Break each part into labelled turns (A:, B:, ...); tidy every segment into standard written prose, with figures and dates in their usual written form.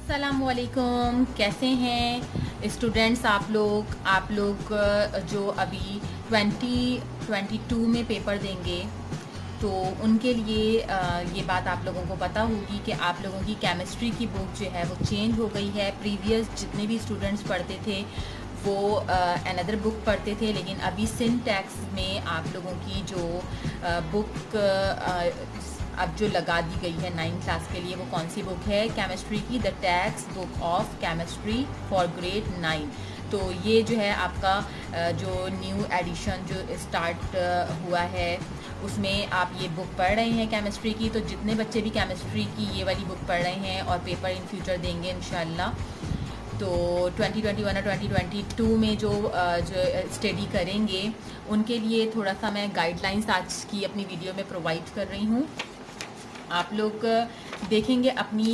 A: अस्सलामुअलैकुम, कैसे हैं स्टूडेंट्स आप लोग जो अभी 2022 में पेपर देंगे तो उनके लिए ये बात आप लोगों को पता होगी कि आप लोगों की केमिस्ट्री की बुक जो है वो चेंज हो गई है। प्रीवियस जितने भी स्टूडेंट्स पढ़ते थे वो अनदर बुक पढ़ते थे, लेकिन अभी सिंटैक्स में आप लोगों की जो बुक अब जो लगा दी गई है 9th क्लास के लिए, वो कौन सी बुक है? केमिस्ट्री की the text book of chemistry for grade 9। तो ये जो है आपका जो न्यू एडिशन जो स्टार्ट हुआ है उसमें आप ये बुक पढ़ रहे हैं केमिस्ट्री की। तो जितने बच्चे भी केमिस्ट्री की ये वाली बुक पढ़ रहे हैं और पेपर इन फ्यूचर देंगे इंशाल्लाह, तो 2021 और 2022 में जो स्टडी करेंगे उनके लिए थोड़ा सा मैं गाइडलाइंस आज की अपनी वीडियो में प्रोवाइड कर रही हूँ। आप लोग देखेंगे अपनी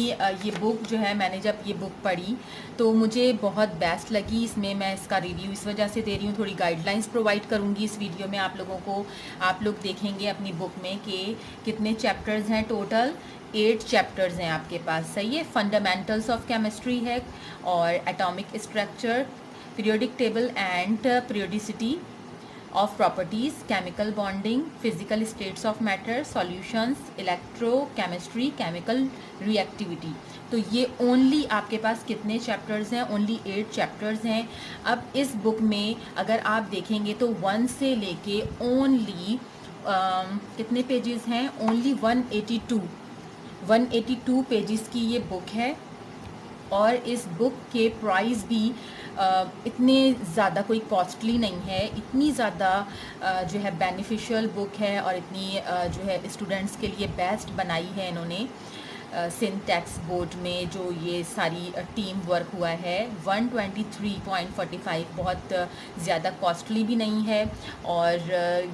A: ये बुक जो है, मैंने जब ये बुक पढ़ी तो मुझे बहुत बेस्ट लगी। इसमें मैं इसका रिव्यू इस वजह से दे रही हूँ, थोड़ी गाइडलाइंस प्रोवाइड करूँगी इस वीडियो में आप लोगों को। आप लोग देखेंगे अपनी बुक में कि कितने चैप्टर्स हैं। टोटल 8 चैप्टर्स हैं आपके पास, सही है। फंडामेंटल्स ऑफ केमिस्ट्री है और atomic structure, periodic table and periodicity of properties, chemical bonding, physical states of matter, solutions, electrochemistry, chemical reactivity। तो ये ओनली आपके पास कितने चैप्टर्स हैं? ओनली 8 चैप्टर्स हैं। अब इस बुक में अगर आप देखेंगे तो 1 से लेके ओनली कितने पेजेस हैं? ओनली 182 पेजेस की ये बुक है। और इस बुक के प्राइस भी इतने ज़्यादा कोई कॉस्टली नहीं है, इतनी ज़्यादा जो है बेनिफिशियल बुक है और इतनी जो है स्टूडेंट्स के लिए बेस्ट बनाई है इन्होंने। सिंटैक्स बोर्ड में जो ये सारी टीम वर्क हुआ है। 123.45 बहुत ज़्यादा कॉस्टली भी नहीं है। और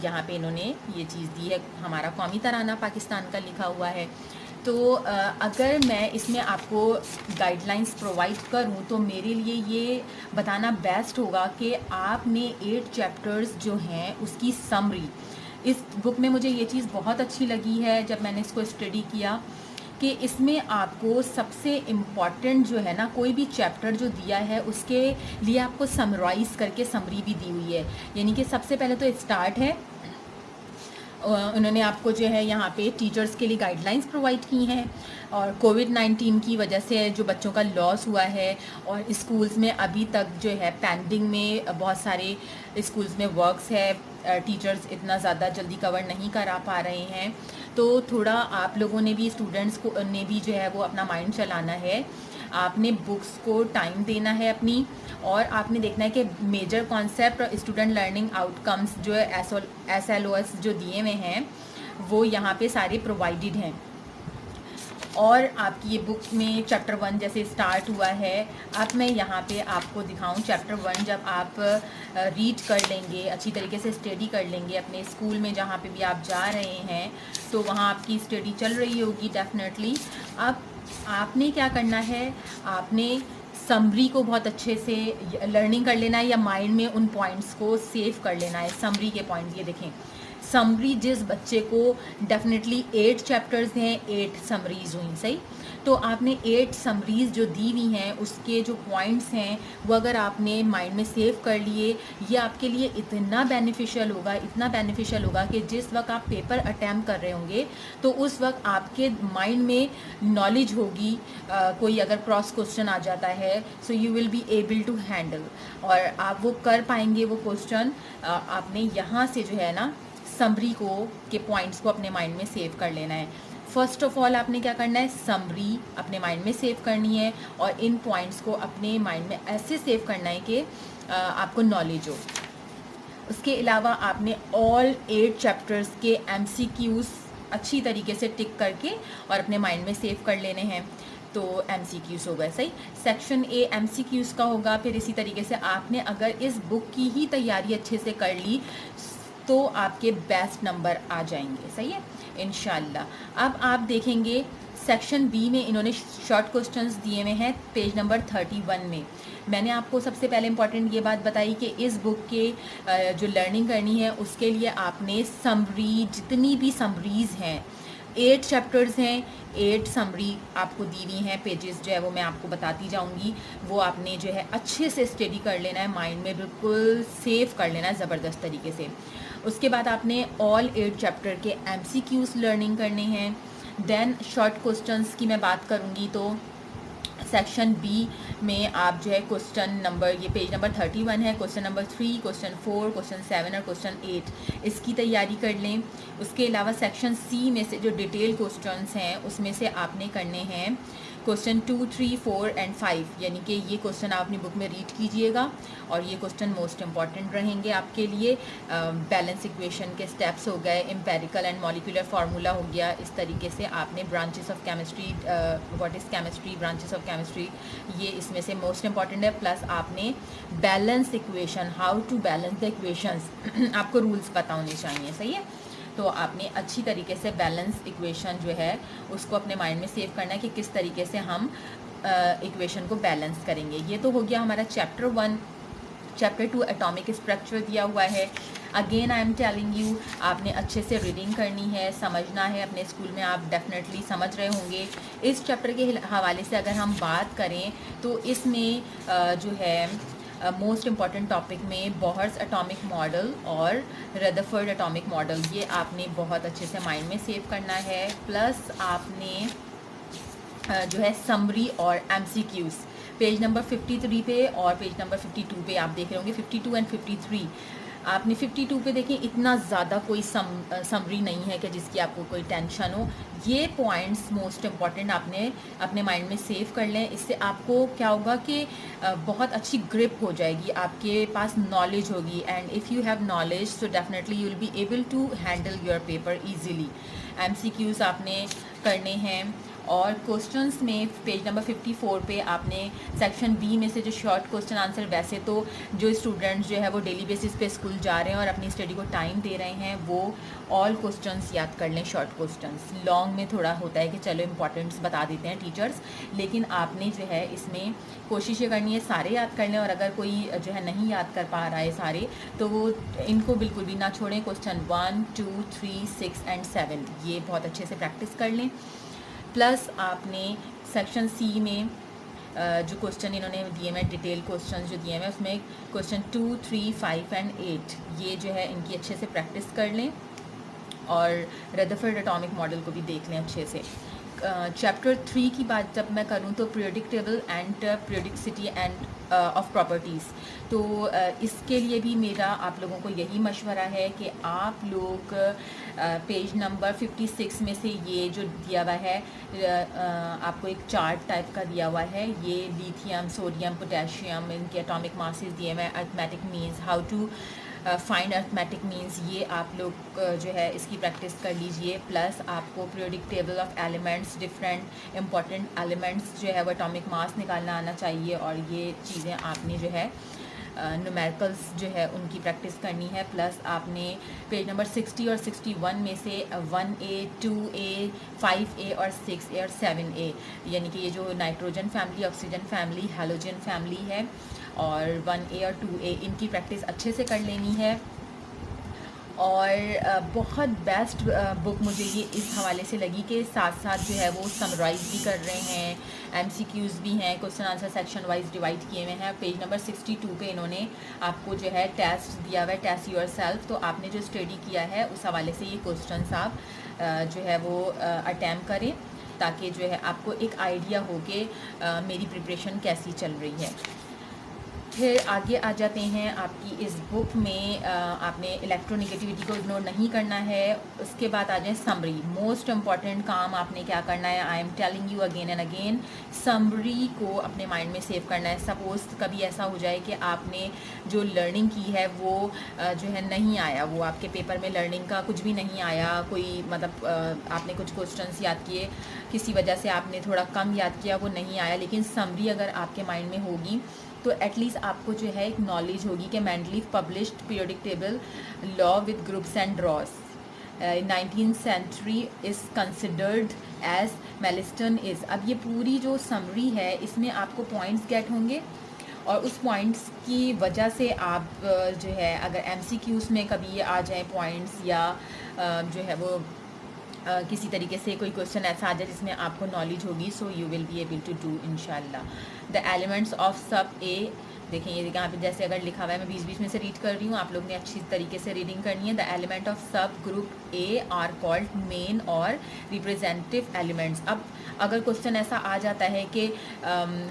A: यहाँ पे इन्होंने ये चीज़ दी है, हमारा कौमी तराना पाकिस्तान का लिखा हुआ है। तो अगर मैं इसमें आपको गाइडलाइंस प्रोवाइड करूं तो मेरे लिए ये बताना बेस्ट होगा कि आपने 8 चैप्टर्स जो हैं उसकी समरी, इस बुक में मुझे ये चीज़ बहुत अच्छी लगी है जब मैंने इसको स्टडी किया कि इसमें आपको सबसे इम्पॉर्टेंट जो है ना, कोई भी चैप्टर जो दिया है उसके लिए आपको समराइज़ करके समरी भी दी हुई है। यानी कि सबसे पहले तो स्टार्ट है, उन्होंने आपको जो है यहाँ पे टीचर्स के लिए गाइडलाइंस प्रोवाइड की हैं। और कोविड-19 की वजह से जो बच्चों का लॉस हुआ है और स्कूल्स में अभी तक जो है पेंडिंग में बहुत सारे स्कूल्स में वर्क्स है, टीचर्स इतना ज़्यादा जल्दी कवर नहीं करा पा रहे हैं। तो थोड़ा आप लोगों ने भी, स्टूडेंट्स को ने भी जो है वो अपना माइंड चलाना है। आपने बुक्स को टाइम देना है अपनी, और आपने देखना है कि मेजर कॉन्सेप्ट और स्टूडेंट लर्निंग आउटकम्स जो है SLOS जो दिए हुए हैं वो यहाँ पे सारे प्रोवाइडेड हैं। और आपकी ये बुक में चैप्टर 1 जैसे स्टार्ट हुआ है, अब मैं यहाँ पे आपको दिखाऊं चैप्टर 1 जब आप रीड कर लेंगे, अच्छी तरीके से स्टडी कर लेंगे अपने स्कूल में जहाँ पे भी आप जा रहे हैं, तो वहाँ आपकी स्टडी चल रही होगी डेफिनेटली। अब आपने क्या करना है, आपने समरी को बहुत अच्छे से लर्निंग कर लेना है या माइंड में उन पॉइंट्स को सेव कर लेना है। समरी के पॉइंट्स ये देखें, समरी जिस बच्चे को डेफिनेटली 8 चैप्टर्स हैं, 8 समरीज हुई, सही। तो आपने 8 समरीज जो दी हुई हैं उसके जो पॉइंट्स हैं वो अगर आपने माइंड में सेव कर लिए, ये आपके लिए इतना बेनिफिशियल होगा कि जिस वक्त आप पेपर अटैम्प्ट कर रहे होंगे तो उस वक्त आपके माइंड में नॉलेज होगी। कोई अगर क्रॉस क्वेश्चन आ जाता है so you will be able to handle, और आप वो कर पाएंगे वो क्वेश्चन। आपने यहाँ से जो है ना समरी को के पॉइंट्स को अपने माइंड में सेव कर लेना है। फर्स्ट ऑफ ऑल आपने क्या करना है, समरी अपने माइंड में सेव करनी है और इन पॉइंट्स को अपने माइंड में ऐसे सेव करना है कि आपको नॉलेज हो। उसके अलावा आपने ऑल 8 चैप्टर्स के MCQs अच्छी तरीके से टिक करके और अपने माइंड में सेव कर लेने हैं। तो MCQs हो गए, सही। सेक्शन A MCQs का होगा। फिर इसी तरीके से आपने अगर इस बुक की ही तैयारी अच्छे से कर ली तो आपके बेस्ट नंबर आ जाएंगे, सही है, इंशाल्लाह। अब आप देखेंगे सेक्शन B में इन्होंने शॉर्ट क्वेश्चंस दिए हुए हैं पेज नंबर 31 में। मैंने आपको सबसे पहले इम्पॉर्टेंट ये बात बताई कि इस बुक के जो लर्निंग करनी है उसके लिए आपने समरी, जितनी भी समरीज़ हैं 8 चैप्टर्स हैं, 8 समरी आपको दी हुई हैं, पेजेस जो है वो मैं आपको बताती जाऊंगी, वो आपने जो है अच्छे से स्टडी कर लेना है, माइंड में बिल्कुल सेव कर लेना है ज़बरदस्त तरीके से। उसके बाद आपने ऑल 8 चैप्टर के MCQs लर्निंग करने हैं। देन शॉर्ट क्वेश्चंस की मैं बात करूंगी तो सेक्शन बी में आप जो है क्वेश्चन नंबर, ये पेज नंबर 31 है, क्वेश्चन नंबर 3, क्वेश्चन 4, क्वेश्चन 7 और क्वेश्चन 8 इसकी तैयारी कर लें। उसके अलावा सेक्शन सी में से जो डिटेल क्वेश्चंस हैं उसमें से आपने करने हैं क्वेश्चन 2, 3, 4 एंड 5, यानी कि ये क्वेश्चन आप अपनी बुक में रीड कीजिएगा और ये क्वेश्चन मोस्ट इंपॉर्टेंट रहेंगे आपके लिए। बैलेंस इक्वेशन के स्टेप्स हो गए, एम्पेरिकल एंड मॉलिक्यूलर फार्मूला हो गया, इस तरीके से आपने branches of chemistry, what is chemistry, branches of chemistry, ये इसमें से मोस्ट इंपॉर्टेंट है। प्लस आपने balance equation, how to balance the equations आपको रूल्स पता होने चाहिए, सही है। तो आपने अच्छी तरीके से बैलेंस इक्वेशन जो है उसको अपने माइंड में सेव करना है कि किस तरीके से हम इक्वेशन को बैलेंस करेंगे। ये तो हो गया हमारा चैप्टर 1। चैप्टर 2 एटॉमिक स्ट्रक्चर दिया हुआ है। Again I am telling you, आपने अच्छे से रीडिंग करनी है, समझना है। अपने स्कूल में आप डेफिनेटली समझ रहे होंगे। इस चैप्टर के हवाले से अगर हम बात करें तो इसमें जो है मोस्ट इम्पॉर्टेंट टॉपिक में बोहर्स एटॉमिक मॉडल और रदरफोर्ड एटॉमिक मॉडल, ये आपने बहुत अच्छे से माइंड में सेव करना है। प्लस आपने जो है समरी और MCQs पेज नंबर 53 पे और पेज नंबर 52 पे आप देख रहे होंगे, 52 एंड 53। आपने 52 पे देखें, इतना ज़्यादा कोई समरी नहीं है कि जिसकी आपको कोई टेंशन हो। ये पॉइंट्स मोस्ट इम्पॉर्टेंट आपने अपने माइंड में सेव कर लें। इससे आपको क्या होगा कि बहुत अच्छी ग्रिप हो जाएगी, आपके पास नॉलेज होगी, and if you have knowledge so definitely you will be able to handle your paper easily. MCQs आपने करने हैं। और क्वेश्चंस में पेज नंबर 54 पे आपने सेक्शन बी में से जो शॉर्ट क्वेश्चन आंसर, वैसे तो जो स्टूडेंट्स जो है वो डेली बेसिस पे स्कूल जा रहे हैं और अपनी स्टडी को टाइम दे रहे हैं, वो ऑल क्वेश्चंस याद कर लें। शॉर्ट क्वेश्चंस लॉन्ग में थोड़ा होता है कि चलो इंपॉर्टेंट्स बता देते हैं टीचर्स, लेकिन आपने जो है इसमें कोशिश ये करनी है सारे याद कर लें। और अगर कोई जो है नहीं याद कर पा रहा है सारे, तो वो इनको बिल्कुल भी ना छोड़ें। क्वेश्चन 1, 2, 3, 6 एंड 7 ये बहुत अच्छे से प्रैक्टिस कर लें। प्लस आपने सेक्शन सी में जो क्वेश्चन इन्होंने दिए हैं, डिटेल क्वेश्चन जो दिए हैं, उसमें क्वेश्चन 2, 3, 5 एंड 8 ये जो है इनकी अच्छे से प्रैक्टिस कर लें। और रदरफोर्ड एटॉमिक मॉडल को भी देख लें अच्छे से। चैप्टर 3 की बात जब मैं करूं तो periodic table and periodicity end of properties, तो इसके लिए भी मेरा आप लोगों को यही मशवरा है कि आप लोग पेज नंबर 56 में से ये जो दिया हुआ है, आपको एक चार्ट टाइप का दिया हुआ है, ये लिथियम, सोडियम, पोटेशियम, इनके एटॉमिक मासेस दिए हुए हैं, arithmetic means, how to find arithmetic means, ये आप लोग जो है इसकी प्रैक्टिस कर लीजिए। प्लस आपको periodic table of elements, different important elements जो है वो एटॉमिक मास निकालना आना चाहिए, और ये चीज़ें आपने जो है न्यूमेरिकल्स जो है उनकी प्रैक्टिस करनी है। प्लस आपने पेज नंबर 60 और 61 में से 1A, 2A, 5A और 6A और 7A, यानी कि ये जो nitrogen family, oxygen family, halogen family है, और 1A और 2A इनकी प्रैक्टिस अच्छे से कर लेनी है। और बहुत बेस्ट बुक मुझे ये इस हवाले से लगी कि साथ साथ जो है वो समराइज़ भी कर रहे हैं, MCQs भी हैं, question answer section wise divide किए हुए हैं। पेज नंबर 62 पे इन्होंने आपको जो है टेस्ट दिया हुआ है, टेस्ट योरसेल्फ, तो आपने जो स्टडी किया है उस हवाले से ये क्वेश्चन आप जो है वो अटैम्प्ट करें, ताकि जो है आपको एक आइडिया हो कि मेरी प्रिपरेशन कैसी चल रही है। फिर आगे आ जाते हैं आपकी इस बुक में, आपने इलेक्ट्रोनेगेटिविटी को इग्नोर नहीं करना है। उसके बाद आ जाए समरी, मोस्ट इम्पॉर्टेंट काम आपने क्या करना है, I am telling you again and again, summary को अपने माइंड में सेव करना है। सपोज़ कभी ऐसा हो जाए कि आपने जो लर्निंग की है वो जो है नहीं आया, वो आपके पेपर में लर्निंग का कुछ भी नहीं आया, कोई मतलब आपने कुछ क्वेश्चंस याद किए, किसी वजह से आपने थोड़ा कम याद किया, वो नहीं आया, लेकिन समरी अगर आपके माइंड में होगी तो एटलीस्ट आपको जो है एक नॉलेज होगी कि Mendeleev published periodic table law with groups and rows 19th century is considered as milestone is. अब ये पूरी जो समरी है इसमें आपको पॉइंट्स गेट होंगे, और उस पॉइंट्स की वजह से आप जो है अगर MCQs में कभी ये आ जाए पॉइंट्स, या जो है वो किसी तरीके से कोई क्वेश्चन ऐसा आ जाए जिसमें आपको नॉलेज होगी, so you will be able to do इंशाल्लाह। The elements of sub A, देखें ये यहाँ पे जैसे अगर लिखा हुआ है, मैं बीच बीच में से रीड कर रही हूँ, आप लोग ने अच्छी तरीके से रीडिंग करनी है। द एलिमेंट ऑफ सब group A R called main और रिप्रेजेंटेटिव एलिमेंट्स। अब अगर क्वेश्चन ऐसा आ जाता है कि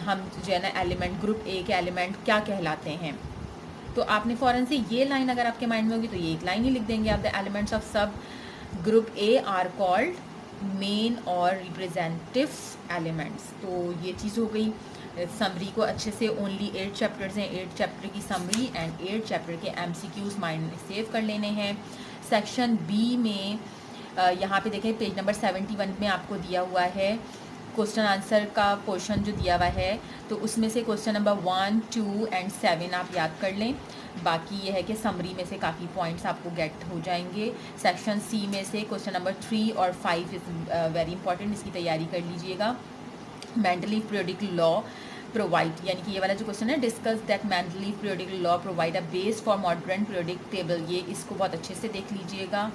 A: हम जो है ना एलिमेंट, ग्रुप ए के एलिमेंट क्या कहलाते हैं, तो आपने फ़ौरन से ये लाइन अगर आपके माइंड में होगी तो ये एक लाइन ही लिख देंगे आप। द एलिमेंट्स ऑफ सब group A R called main और रिप्रेजेंटेटिव एलिमेंट्स। तो ये चीज़ हो गई। समरी को अच्छे से, ओनली 8 चैप्टर्स हैं, 8 चैप्टर की समरी एंड 8 चैप्टर के MCQs माइंड में सेव कर लेने हैं। सेक्शन बी में यहाँ पे देखें पेज नंबर 71 में आपको दिया हुआ है क्वेश्चन आंसर का पोर्शन जो दिया हुआ है, तो उसमें से क्वेश्चन नंबर 1, 2 एंड 7 आप याद कर लें। बाकी ये है कि समरी में से काफ़ी पॉइंट्स आपको गेट हो जाएंगे। सेक्शन सी में से क्वेश्चन नंबर 3 और 5 इज़ वेरी इंपॉर्टेंट, इसकी तैयारी कर लीजिएगा। मेंडलीव पीरियोडिक लॉ प्रोवाइड, यानी कि ये वाला जो क्वेश्चन है, discuss that Mendeleev periodic law provide a base for modern periodic table, ये इसको बहुत अच्छे से देख लीजिएगा।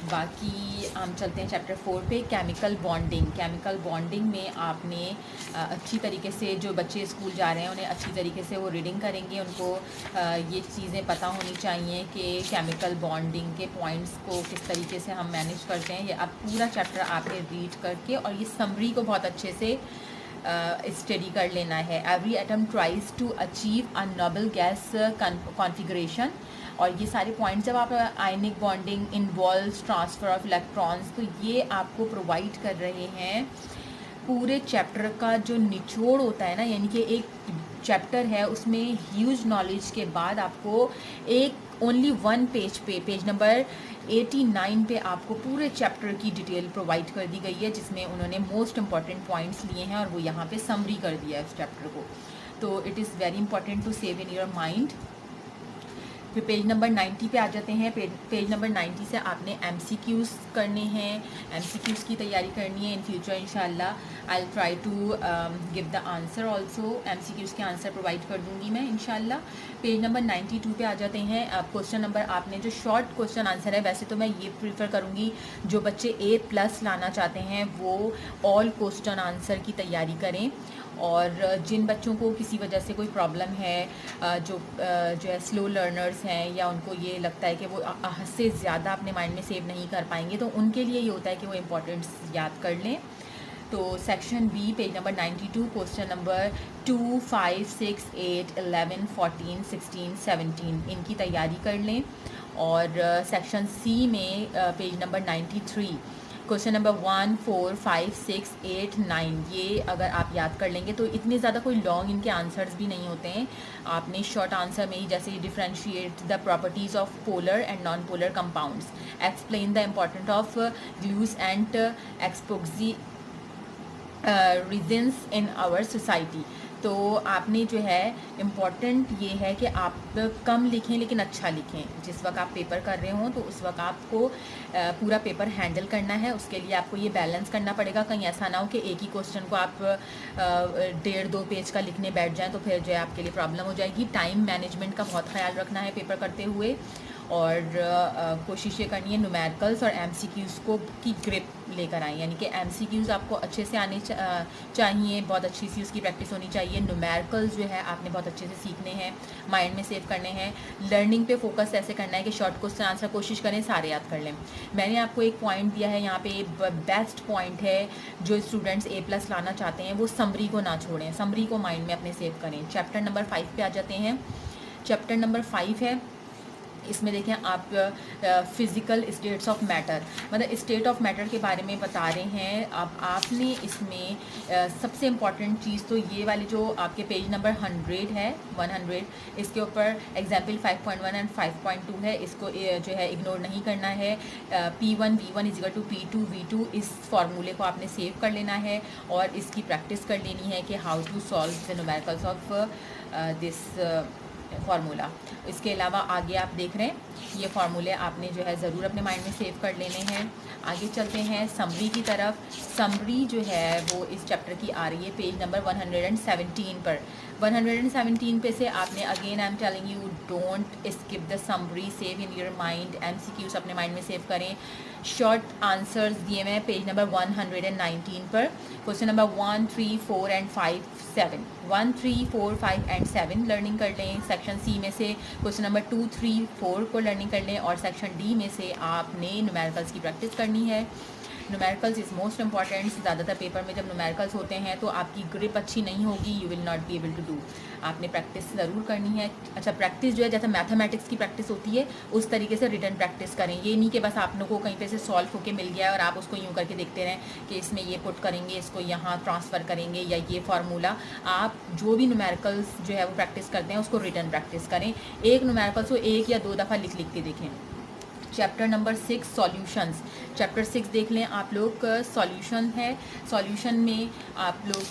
A: बाकी हम चलते हैं चैप्टर 4 पे, केमिकल बॉन्डिंग। केमिकल बॉन्डिंग में आपने अच्छी तरीके से, जो बच्चे स्कूल जा रहे हैं उन्हें अच्छी तरीके से वो रीडिंग करेंगे, उनको ये चीज़ें पता होनी चाहिए कि केमिकल बॉन्डिंग के पॉइंट्स को किस तरीके से हम मैनेज करते हैं। ये अब पूरा चैप्टर आपने रीड करके और ये समरी को बहुत अच्छे से स्टडी कर लेना है। Every atom tries to achieve a noble gas configuration, और ये सारे पॉइंट्स जब आप ionic bonding involves transfer of electrons, तो ये आपको प्रोवाइड कर रहे हैं पूरे चैप्टर का जो निचोड़ होता है ना, यानी कि एक चैप्टर है उसमें ह्यूज नॉलेज के बाद आपको एक ओनली 1 पेज पे, पेज नंबर 89 पे आपको पूरे चैप्टर की डिटेल प्रोवाइड कर दी गई है, जिसमें उन्होंने मोस्ट इंपॉर्टेंट पॉइंट्स लिए हैं और वो यहाँ पे समरी कर दिया है उस चैप्टर को। तो it is very important to save in your mind. फिर पेज नंबर 90 पे आ जाते हैं। पेज नंबर 90 से आपने MCQs करने हैं, MCQs की तैयारी करनी है। इन फ्यूचर इंशाल्लाह I try to give the answer also, MCQs के आंसर प्रोवाइड कर दूंगी मैं इंशाल्लाह। पेज नंबर 92 पे आ जाते हैं। क्वेश्चन नंबर, आपने जो शॉर्ट क्वेश्चन आंसर है, वैसे तो मैं ये प्रीफर करूँगी जो बच्चे A+ लाना चाहते हैं वो ऑल क्वेश्चन आंसर की तैयारी करें, और जिन बच्चों को किसी वजह से कोई प्रॉब्लम है, जो है स्लो लर्नर्स हैं, या उनको ये लगता है कि वो हद से ज़्यादा अपने माइंड में सेव नहीं कर पाएंगे, तो उनके लिए ये होता है कि वो इम्पोर्टेंट्स याद कर लें। तो section B page number 92 question number 2, 5, 6, 8, 11, 14, 16, 17 इनकी तैयारी कर लें। और सेक्शन सी में पेज नंबर 93 क्वेश्चन नंबर 1, 4, 5, 6, 8, 9 ये अगर आप याद कर लेंगे तो इतने ज़्यादा कोई लॉन्ग इनके आंसर्स भी नहीं होते हैं। आपने शॉर्ट आंसर में ही जैसे differentiate the properties of polar and non polar compounds, explain the important of glues and epoxy reasons in our society. तो आपने जो है इम्पॉर्टेंट ये है कि आप कम लिखें लेकिन अच्छा लिखें। जिस वक्त आप पेपर कर रहे हों तो उस वक्त आपको पूरा पेपर हैंडल करना है। उसके लिए आपको ये बैलेंस करना पड़ेगा, कहीं ऐसा ना हो कि एक ही क्वेश्चन को आप 1.5-2 पेज का लिखने बैठ जाएं तो फिर जो है आपके लिए प्रॉब्लम हो जाएगी। टाइम मैनेजमेंट का बहुत ख्याल रखना है पेपर करते हुए, और कोशिश ये करनी है न्यूमेरिकल्स और MCQs को की ग्रिप लेकर आएँ, यानी कि MCQs आपको अच्छे से आने चाहिए, बहुत अच्छी सी उसकी प्रैक्टिस होनी चाहिए। न्यूमेरिकल्स जो है आपने बहुत अच्छे से सीखने हैं, माइंड में सेव करने हैं। लर्निंग पे फोकस ऐसे करना है कि शॉर्ट क्वेश्चन आंसर कोशिश करें सारे याद कर लें। मैंने आपको एक पॉइंट दिया है यहाँ पे, बेस्ट पॉइंट है, जो स्टूडेंट्स A+ लाना चाहते हैं वो समरी को ना छोड़ें, समरी को माइंड में अपने सेव करें। चैप्टर नंबर 5 पे आ जाते हैं। चैप्टर नंबर 5 है, इसमें देखें आप फिज़िकल स्टेट्स ऑफ मैटर, मतलब स्टेट ऑफ मैटर के बारे में बता रहे हैं। अब आपने इसमें सबसे इम्पॉर्टेंट चीज़ तो ये वाली जो आपके पेज नंबर 100 है, 100 इसके ऊपर एग्जाम्पल 5.1 एंड 5.2 है, इसको जो है इग्नोर नहीं करना है। P1 V1 = P2 V2 इस फार्मूले को आपने सेव कर लेना है और इसकी प्रैक्टिस कर लेनी है कि how to solve the numericals of this formula. इसके अलावा आगे आप देख रहे हैं ये फार्मूले आपने जो है ज़रूर अपने माइंड में सेव कर लेने हैं। आगे चलते हैं समरी की तरफ। समरी जो है वो इस चैप्टर की आ रही है पेज नंबर 117 पर। 117 पे से आपने again I am telling you don't skip the summary, save in your mind. MCQs अपने माइंड में सेव करें। शॉर्ट आंसर्स दिए हुए हैं पेज नंबर 119 पर। Question number 1, 3, 4 and 5, 7, 1, 3, 4, 5 and 7 learning कर लें। सेक्शन सी में से क्वेश्चन नंबर 2, 3, 4 को लर्निंग कर लें और सेक्शन डी में से आपने न्यूमेरिकल्स की प्रैक्टिस करनी है। Numericals is most important. ज़्यादातर पेपर में जब न्यूमेरिकल्स होते हैं तो आपकी ग्रिप अच्छी नहीं होगी, you will not be able to do. आपने प्रैक्टिस ज़रूर करनी है। अच्छा, प्रैक्टिस जो है जैसे मैथमेटिक्स की प्रैक्टिस होती है उस तरीके से रिटर्न प्रैक्टिस करें। ये नहीं कि बस आप लोगों को कहीं पे से सॉल्व होके मिल गया है और आप उसको यूँ करके देखते रहें कि इसमें ये पुट करेंगे, इसको यहाँ ट्रांसफ़र करेंगे या ये फार्मूला। आप जो भी न्यूमेरिकल्स जो है वो प्रैक्टिस करते हैं उसको रिटर्न प्रैक्टिस करें। एक न्यूमेरिकल्स को 1 या 2 दफ़ा लिख के देखें। Chapter number 6 solutions. चैप्टर 6 देख लें आप लोग। सॉल्यूशन है। सॉल्यूशन में आप लोग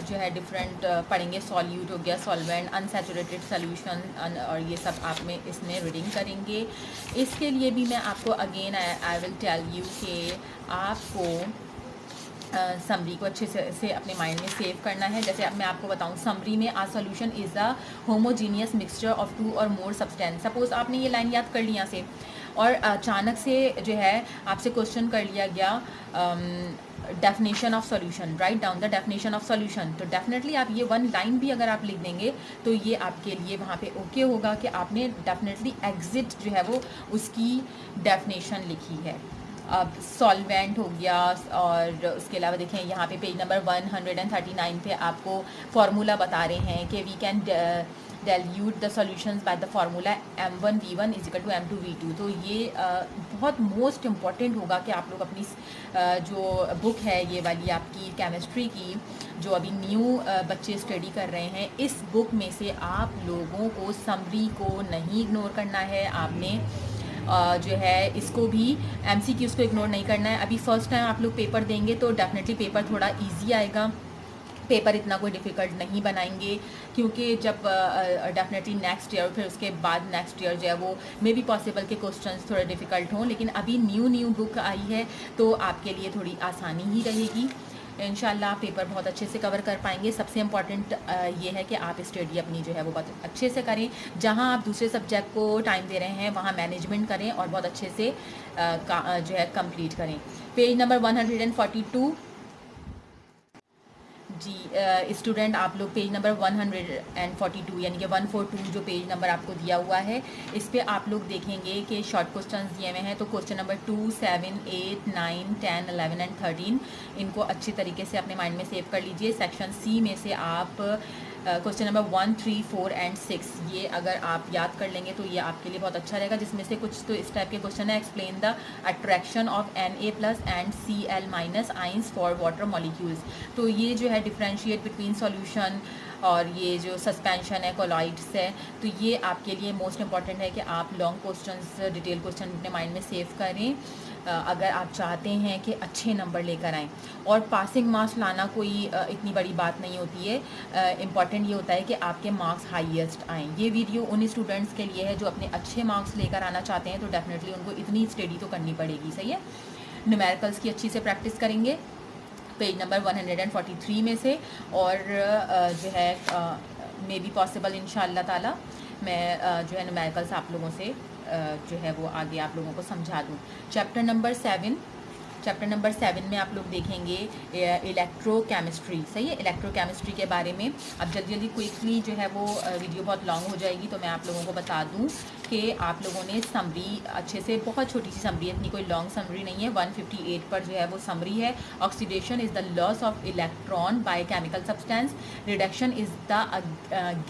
A: जो है डिफरेंट पढ़ेंगे। सॉल्यूट हो गया, सॉल्वेंट, अनसैचुरेटेड सॉल्यूशन और ये सब आप में इसमें रीडिंग करेंगे। इसके लिए भी मैं आपको again I will tell you कि आपको समरी को अच्छे से अपने माइंड में सेव करना है। जैसे अब मैं आपको बताऊं, समरी में a solution is a homogeneous mixture of 2 or more substance. Suppose आपने ये लाइन याद कर ली यहाँ से और अचानक से जो है आपसे क्वेश्चन कर लिया गया definition of solution, write down the definition of solution. तो डेफिनेटली आप ये 1 लाइन भी अगर आप लिख देंगे तो ये आपके लिए वहाँ पे ओके होगा कि आपने डेफिनेटली एग्जिट जो है वो उसकी डेफिनेशन लिखी है। अब सॉल्वेंट हो गया और उसके अलावा देखें यहाँ पे पेज नंबर 139 पे आपको फार्मूला बता रहे हैं कि we can dilute the solutions by the formula m1v1 is equal to m2v2। तो ये बहुत मोस्ट इम्पॉर्टेंट होगा कि आप लोग अपनी जो बुक है ये वाली आपकी केमिस्ट्री की जो अभी न्यू बच्चे स्टडी कर रहे हैं, इस बुक में से आप लोगों को समरी को नहीं इग्नोर करना है। आपने जो है इसको भी MCQs को इग्नोर नहीं करना है। अभी फर्स्ट टाइम आप लोग पेपर देंगे तो डेफिनेटली पेपर थोड़ा इजी आएगा। पेपर इतना कोई डिफ़िकल्ट नहीं बनाएंगे क्योंकि जब डेफिनेटली नेक्स्ट ईयर फिर उसके बाद नेक्स्ट ईयर जो है वो मे बी पॉसिबल के क्वेश्चंस थोड़े डिफ़िकल्ट हों, लेकिन अभी न्यू बुक आई है तो आपके लिए थोड़ी आसानी ही रहेगी। इंशाल्लाह पेपर बहुत अच्छे से कवर कर पाएंगे। सबसे इम्पॉर्टेंट ये है कि आप स्टडी अपनी जो है वो बहुत अच्छे से करें। जहां आप दूसरे सब्जेक्ट को टाइम दे रहे हैं वहां मैनेजमेंट करें और बहुत अच्छे से जो है कंप्लीट करें। पेज नंबर 142 जी स्टूडेंट, आप लोग पेज नंबर 142 यानी कि 142 जो पेज नंबर आपको दिया हुआ है इस पे आप लोग देखेंगे कि शॉर्ट क्वेश्चंस दिए हुए हैं। तो क्वेश्चन नंबर 2, 7, 8, 9, 10, 11 एंड 13 इनको अच्छी तरीके से अपने माइंड में सेव कर लीजिए। सेक्शन सी में से आप क्वेश्चन नंबर 1, 3, 4 एंड 6 ये अगर आप याद कर लेंगे तो ये आपके लिए बहुत अच्छा रहेगा। जिसमें से कुछ तो इस टाइप के क्वेश्चन है, explain the attraction of Na+ and Cl- ions for water molecules. तो ये जो है डिफ्रेंशिएट बिटवीन सॉल्यूशन और ये जो सस्पेंशन है, कोलॉइड्स है, तो ये आपके लिए मोस्ट इंपॉर्टेंट है कि आप लॉन्ग क्वेश्चंस, डिटेल क्वेश्चन अपने माइंड में सेव करें अगर आप चाहते हैं कि अच्छे नंबर लेकर आएँ। और पासिंग मार्क्स लाना कोई इतनी बड़ी बात नहीं होती है। इम्पॉर्टेंट ये होता है कि आपके मार्क्स हाईएस्ट आएँ। ये वीडियो उन स्टूडेंट्स के लिए है जो अपने अच्छे मार्क्स लेकर आना चाहते हैं, तो डेफिनेटली उनको इतनी स्टडी तो करनी पड़ेगी। सही है। न्यूमेरिकल्स की अच्छी से प्रैक्टिस करेंगे पेज नंबर 143 में से, और जो है मे बी पॉसिबल इंशाअल्लाह ताला मैं जो है न्यूमेरिकल्स आप लोगों से जो है वो आगे आप लोगों को समझा दूँ। चैप्टर नंबर 7 में आप लोग देखेंगे इलेक्ट्रोकेमिस्ट्री। सही है, इलेक्ट्रोकेमिस्ट्री के बारे में। अब जल्दी क्विकली जो है वो वीडियो बहुत लॉन्ग हो जाएगी तो मैं आप लोगों को बता दूं कि आप लोगों ने समरी अच्छे से, बहुत छोटी सी समरी है, इतनी कोई लॉन्ग समरी नहीं है। 158 पर जो है वो समरी है। Oxidation is the loss of electron by chemical substance, reduction is the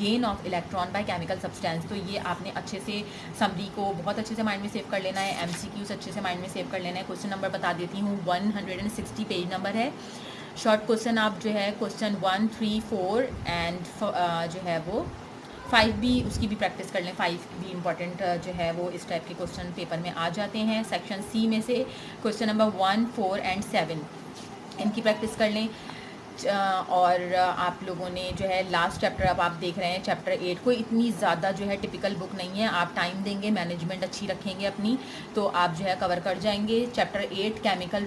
A: gain of electron by chemical substance. तो ये आपने अच्छे से समरी को बहुत अच्छे से माइंड में सेव कर लेना है। MCQs अच्छे से माइंड में सेव कर लेना है। क्वेश्चन नंबर बता देती हूँ, 160 पेज नंबर है। शॉर्ट क्वेश्चन आप जो है क्वेश्चन 1, 3, 4 एंड जो है वो 5 भी, उसकी भी प्रैक्टिस कर लें। 5 भी इम्पॉर्टेंट जो है वो इस टाइप के क्वेश्चन पेपर में आ जाते हैं। सेक्शन सी में से क्वेश्चन नंबर 1, 4 एंड 7 इनकी प्रैक्टिस कर लें। और आप लोगों ने जो है लास्ट चैप्टर अब आप देख रहे हैं चैप्टर 8 को, इतनी ज़्यादा जो है टिपिकल बुक नहीं है, आप टाइम देंगे, मैनेजमेंट अच्छी रखेंगे अपनी, तो आप जो है कवर कर जाएंगे। Chapter 8 chemical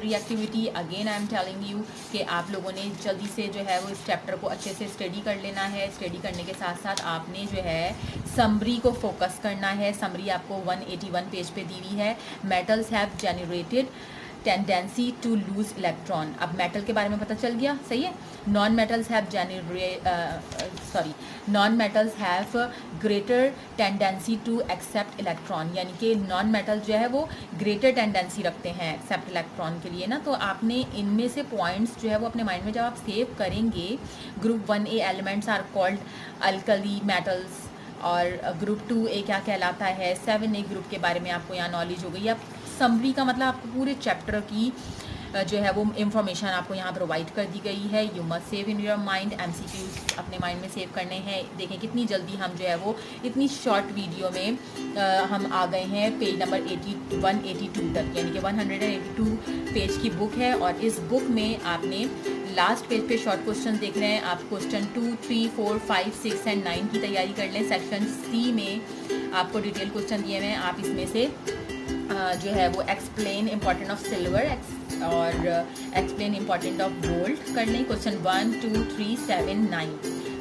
A: reactivity again I am telling you कि आप लोगों ने जल्दी से जो है वो इस चैप्टर को अच्छे से स्टडी कर लेना है। स्टडी करने के साथ साथ आपने जो है समरी को फोकस करना है। समरी आपको 181 पेज पे दी हुई है। Metals have generated tendency to lose electron, अब मेटल के बारे में पता चल गया, सही है। Non metals have greater tendency to accept electron, यानी कि नॉन मेटल जो है वो ग्रेटर टेंडेंसी रखते हैं एक्सेप्ट इलेक्ट्रॉन के लिए ना। तो आपने इनमें से पॉइंट्स जो है वो अपने माइंड में जब आप सेव करेंगे, group 1A elements are called alkali metals, और ग्रुप 2A क्या कहलाता है, 7A ग्रुप के बारे में आपको यहाँ नॉलेज हो गई। अब समरी का मतलब आपको पूरे चैप्टर की जो है वो इन्फॉर्मेशन आपको यहाँ प्रोवाइड कर दी गई है। You must save in your mind, MCQs अपने माइंड में सेव करने हैं। देखें कितनी जल्दी हम जो है वो इतनी शॉर्ट वीडियो में हम आ गए हैं पेज नंबर 182 तक, यानी कि 182 पेज की बुक है। और इस बुक में आपने लास्ट पेज पे शॉर्ट क्वेश्चन देख रहे हैं, आप क्वेश्चन 2, 3, 4, 5, 6 एंड 9 की तैयारी कर लें। सेक्शन C में आपको डिटेल क्वेश्चन दिए हुए हैं, आप इसमें से जो है वो एक्सप्लेन इम्पॉर्टेंट ऑफ सिल्वर और एक्सप्लेन इम्पॉर्टेंट ऑफ गोल्ड कर लें, क्वेश्चन 1, 2, 3, 7, 9।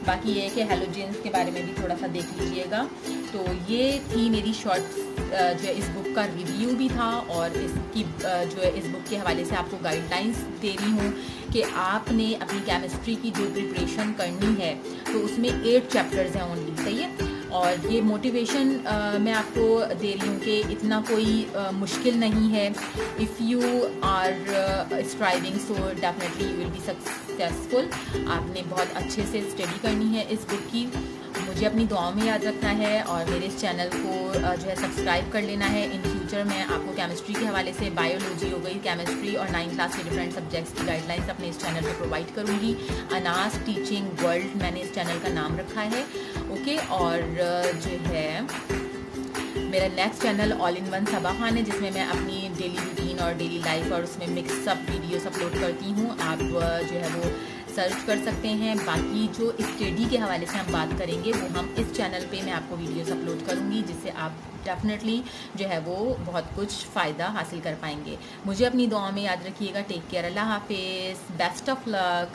A: बाकी ये है कि हेलोजेंस के बारे में भी थोड़ा सा देख लीजिएगा। तो ये थी मेरी शॉर्ट जो है इस बुक का रिव्यू भी था, और इसकी जो है इस बुक के हवाले से आपको गाइडलाइंस दे रही हूँ कि आपने अपनी केमिस्ट्री की जो प्रिपरेशन करनी है तो उसमें 8 चैप्टर्स हैं ओनली, सही है। और ये मोटिवेशन मैं आपको दे रही हूँ कि इतना कोई मुश्किल नहीं है। If you are striving so definitely you will be successful. आपने बहुत अच्छे से स्टडी करनी है इस बुक की, मुझे अपनी दुआओं में याद रखना है, और मेरे इस चैनल को जो है सब्सक्राइब कर लेना है। इन फ्यूचर मैं आपको केमिस्ट्री के हवाले से, बायोलॉजी हो गई, केमिस्ट्री और 9th क्लास के डिफरेंट सब्जेक्ट्स की गाइडलाइंस अपने इस चैनल पे प्रोवाइड करूँगी। अनास टीचिंग वर्ल्ड मैंने इस चैनल का नाम रखा है, ओके। और जो है मेरा next channel all in one Saba Khan है, जिसमें मैं अपनी डेली रूटीन और डेली लाइफ और उसमें मिक्सअप वीडियोस अपलोड करती हूँ। आप जो है वो सर्च कर सकते हैं। बाकी जो स्टडी के हवाले से हम बात करेंगे वो हम इस चैनल पे मैं आपको वीडियोस अपलोड करूँगी, जिससे आप डेफिनेटली जो है वो बहुत कुछ फ़ायदा हासिल कर पाएंगे। मुझे अपनी दुआ में याद रखिएगा। टेक केयर, अल्लाह हाफिज़, बेस्ट ऑफ लक।